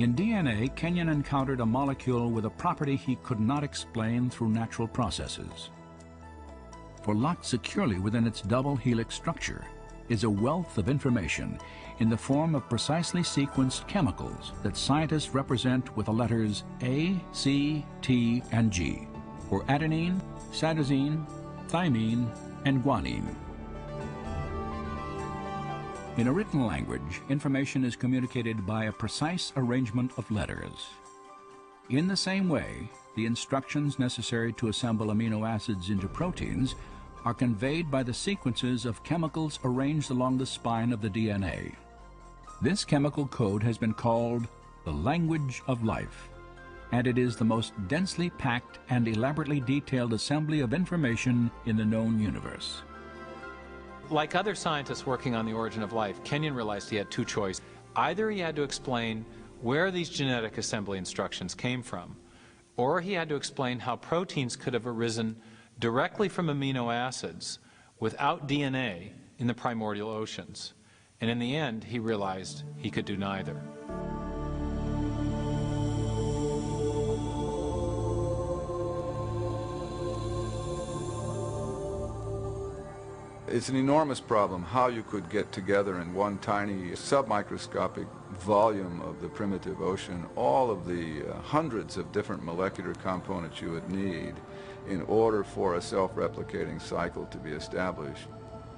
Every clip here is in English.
In DNA, Kenyon encountered a molecule with a property he could not explain through natural processes. For locked securely within its double helix structure is a wealth of information in the form of precisely sequenced chemicals that scientists represent with the letters A, C, T, and G, for adenine, cytosine, thymine, and guanine. In a written language, information is communicated by a precise arrangement of letters. In the same way, the instructions necessary to assemble amino acids into proteins are conveyed by the sequences of chemicals arranged along the spine of the DNA. This chemical code has been called the language of life, and it is the most densely packed and elaborately detailed assembly of information in the known universe. Like other scientists working on the origin of life, Kenyon realized he had two choices. Either he had to explain where these genetic assembly instructions came from, or he had to explain how proteins could have arisen directly from amino acids without DNA in the primordial oceans. And in the end, he realized he could do neither. It's an enormous problem how you could get together in one tiny submicroscopic volume of the primitive ocean all of the hundreds of different molecular components you would need in order for a self-replicating cycle to be established.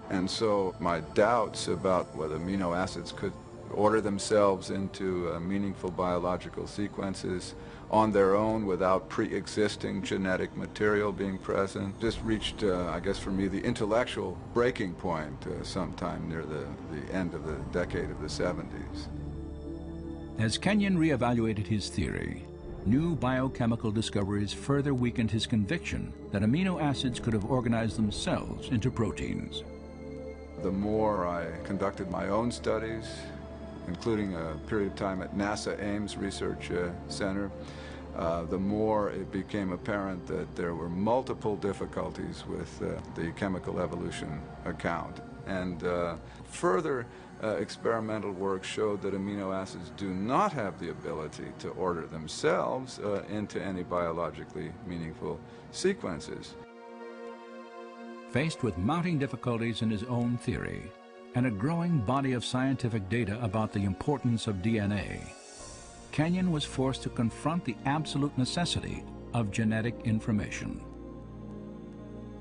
And so my doubts about whether amino acids could order themselves into meaningful biological sequences on their own without pre-existing genetic material being present just reached, I guess for me, the intellectual breaking point sometime near the end of the decade of the 70s. As Kenyon reevaluated his theory, new biochemical discoveries further weakened his conviction that amino acids could have organized themselves into proteins. The more I conducted my own studies, including a period of time at NASA Ames Research Center, the more it became apparent that there were multiple difficulties with the chemical evolution account. And further experimental work showed that amino acids do not have the ability to order themselves into any biologically meaningful sequences. Faced with mounting difficulties in his own theory and a growing body of scientific data about the importance of DNA, Kenyon was forced to confront the absolute necessity of genetic information.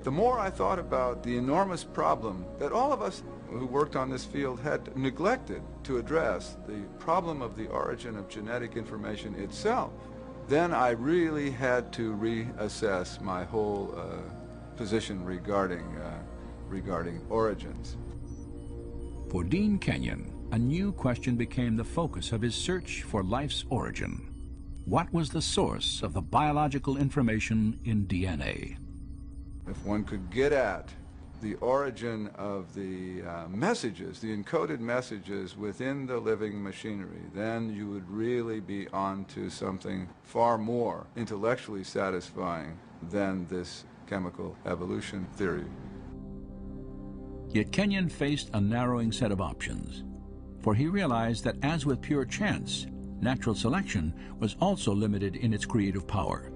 The more I thought about the enormous problem that all of us who worked on this field had neglected to address, the problem of the origin of genetic information itself, then I really had to reassess my whole position regarding origins. For Dean Kenyon, a new question became the focus of his search for life's origin. What was the source of the biological information in DNA? If one could get at the origin of the messages, the encoded messages within the living machinery, then you would really be on to something far more intellectually satisfying than this chemical evolution theory. Yet Kenyon faced a narrowing set of options, for he realized that, as with pure chance, natural selection was also limited in its creative power.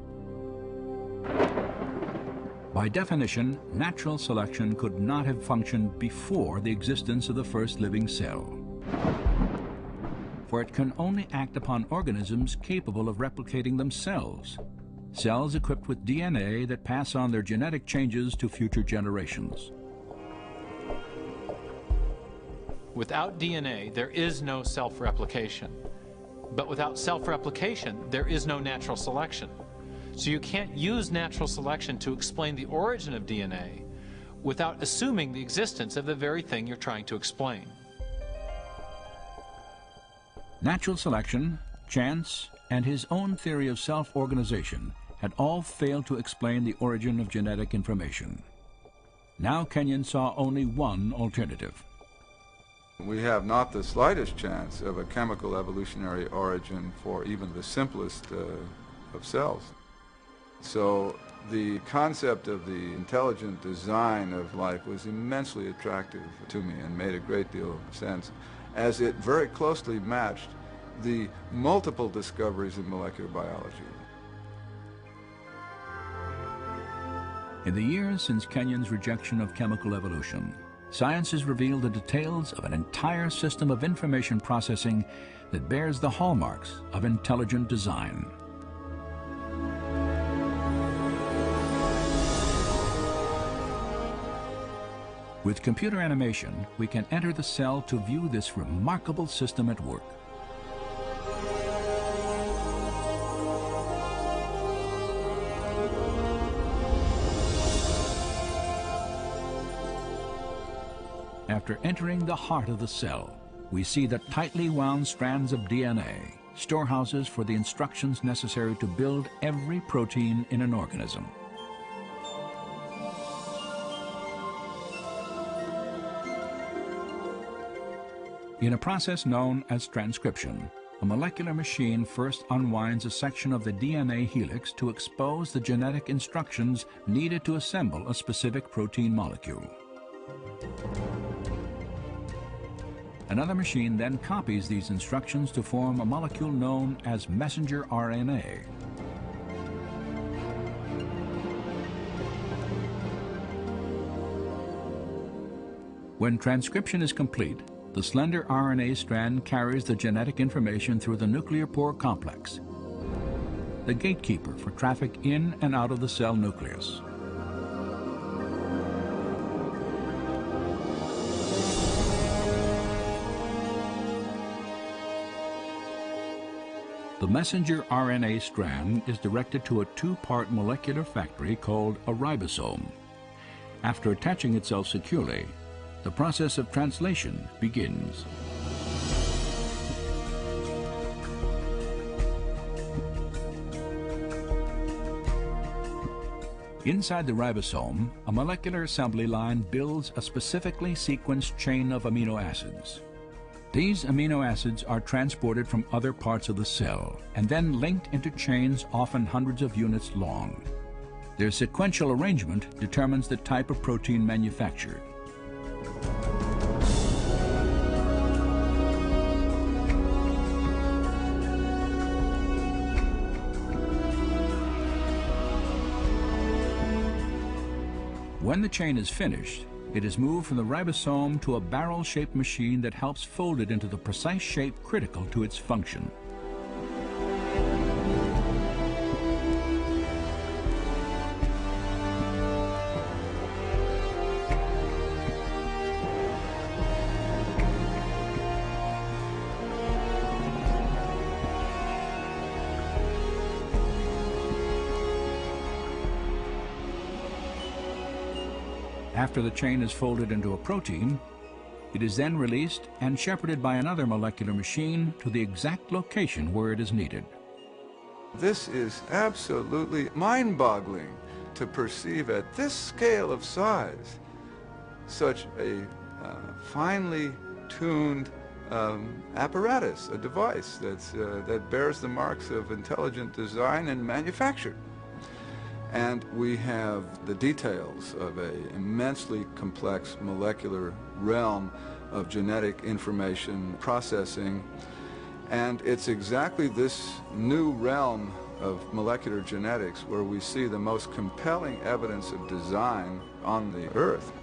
By definition, natural selection could not have functioned before the existence of the first living cell, for it can only act upon organisms capable of replicating themselves, cells equipped with DNA that pass on their genetic changes to future generations. Without DNA, there is no self-replication. But without self-replication, there is no natural selection. So you can't use natural selection to explain the origin of DNA without assuming the existence of the very thing you're trying to explain. Natural selection, chance, and his own theory of self-organization had all failed to explain the origin of genetic information. Now Kenyon saw only one alternative. We have not the slightest chance of a chemical evolutionary origin for even the simplest of cells. So the concept of the intelligent design of life was immensely attractive to me and made a great deal of sense, as it very closely matched the multiple discoveries in molecular biology. In the years since Kenyon's rejection of chemical evolution, science has revealed the details of an entire system of information processing that bears the hallmarks of intelligent design. With computer animation, we can enter the cell to view this remarkable system at work. After entering the heart of the cell, we see the tightly wound strands of DNA, storehouses for the instructions necessary to build every protein in an organism. In a process known as transcription, a molecular machine first unwinds a section of the DNA helix to expose the genetic instructions needed to assemble a specific protein molecule. Another machine then copies these instructions to form a molecule known as messenger RNA. When transcription is complete, the slender RNA strand carries the genetic information through the nuclear pore complex, the gatekeeper for traffic in and out of the cell nucleus. The messenger RNA strand is directed to a two-part molecular factory called a ribosome. After attaching itself securely, the process of translation begins. Inside the ribosome, a molecular assembly line builds a specifically sequenced chain of amino acids. These amino acids are transported from other parts of the cell and then linked into chains often hundreds of units long. Their sequential arrangement determines the type of protein manufactured. When the chain is finished, it is moved from the ribosome to a barrel-shaped machine that helps fold it into the precise shape critical to its function. After the chain is folded into a protein, it is then released and shepherded by another molecular machine to the exact location where it is needed. This is absolutely mind-boggling to perceive at this scale of size such a finely tuned apparatus, a device that bears the marks of intelligent design and manufacture. And we have the details of an immensely complex molecular realm of genetic information processing. And it's exactly this new realm of molecular genetics where we see the most compelling evidence of design on the Earth.